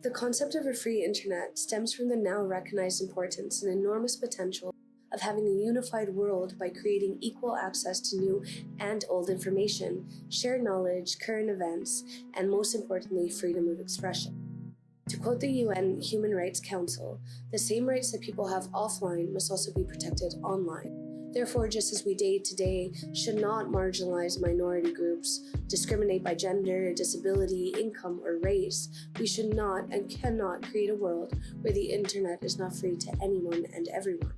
The concept of a free internet stems from the now recognized importance and enormous potential of having a unified world by creating equal access to new and old information, shared knowledge, current events, and most importantly, freedom of expression. To quote the UN Human Rights Council, the same rights that people have offline must also be protected online. Therefore, just as we day to day should not marginalize minority groups, discriminate by gender, disability, income, or race, we should not and cannot create a world where the internet is not free to anyone and everyone.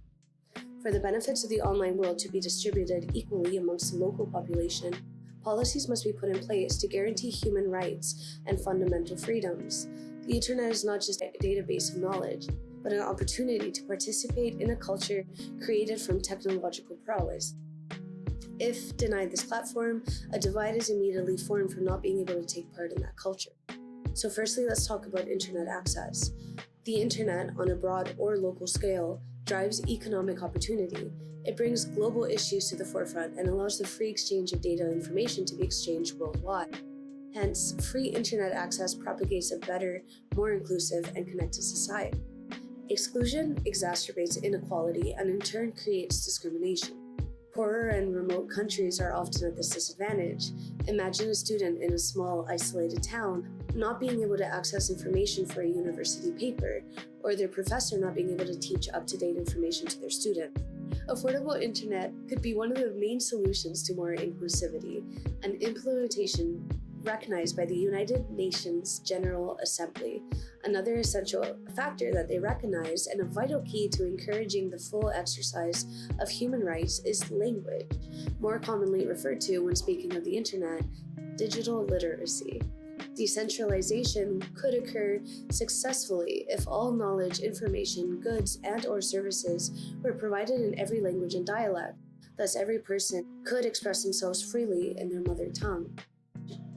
For the benefits of the online world to be distributed equally amongst the local population, policies must be put in place to guarantee human rights and fundamental freedoms. The internet is not just a database of knowledge, but an opportunity to participate in a culture created from technological prowess. If denied this platform, a divide is immediately formed from not being able to take part in that culture. So firstly, let's talk about internet access. The internet, on a broad or local scale, drives economic opportunity. It brings global issues to the forefront and allows the free exchange of data and information to be exchanged worldwide. Hence, free internet access propagates a better, more inclusive, and connected society. Exclusion exacerbates inequality and in turn creates discrimination. Poorer and remote countries are often at this disadvantage. Imagine a student in a small, isolated town not being able to access information for a university paper, or their professor not being able to teach up-to-date information to their students. Affordable internet could be one of the main solutions to more inclusivity, an implementation recognized by the United Nations General Assembly. Another essential factor that they recognize and a vital key to encouraging the full exercise of human rights is language, more commonly referred to when speaking of the internet, digital literacy. Decentralization could occur successfully if all knowledge, information, goods, and/or services were provided in every language and dialect. Thus, every person could express themselves freely in their mother tongue.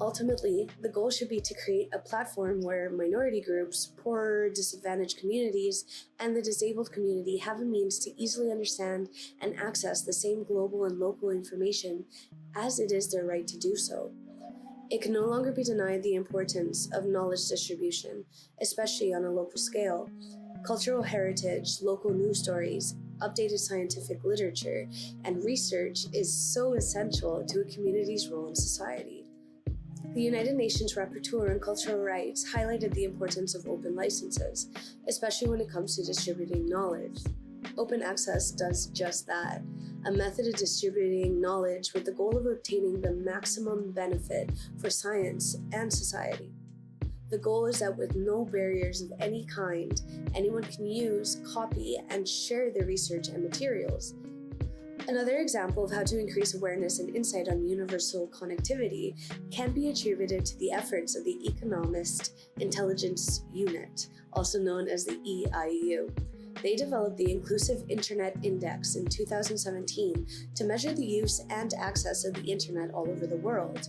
Ultimately, the goal should be to create a platform where minority groups, poor, disadvantaged communities, and the disabled community have a means to easily understand and access the same global and local information as it is their right to do so. It can no longer be denied the importance of knowledge distribution, especially on a local scale. Cultural heritage, local news stories, updated scientific literature, and research is so essential to a community's role in society. The United Nations Rapporteur on Cultural Rights highlighted the importance of open licenses, especially when it comes to distributing knowledge. Open access does just that, a method of distributing knowledge with the goal of obtaining the maximum benefit for science and society. The goal is that with no barriers of any kind, anyone can use, copy, and share their research and materials. Another example of how to increase awareness and insight on universal connectivity can be attributed to the efforts of the Economist Intelligence Unit, also known as the EIU. They developed the Inclusive Internet Index in 2017 to measure the use and access of the internet all over the world.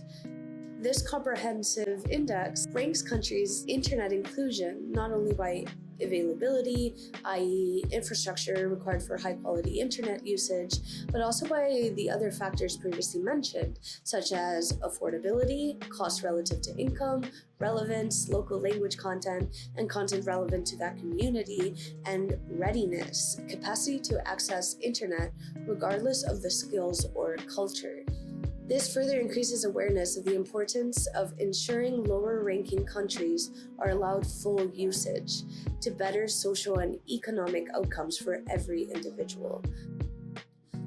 This comprehensive index ranks countries' internet inclusion not only by availability, i.e. infrastructure required for high-quality internet usage, but also by the other factors previously mentioned, such as affordability, cost relative to income, relevance, local language content, and content relevant to that community, and readiness, capacity to access internet regardless of the skills or culture. This further increases awareness of the importance of ensuring lower-ranking countries are allowed full usage to better social and economic outcomes for every individual.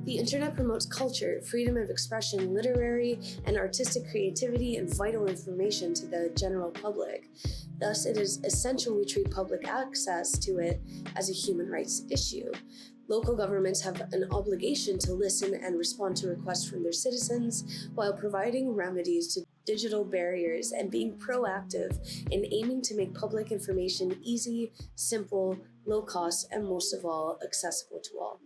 The internet promotes culture, freedom of expression, literary and artistic creativity, and vital information to the general public. Thus, it is essential we treat public access to it as a human rights issue. Local governments have an obligation to listen and respond to requests from their citizens while providing remedies to digital barriers and being proactive in aiming to make public information easy, simple, low cost, and most of all, accessible to all.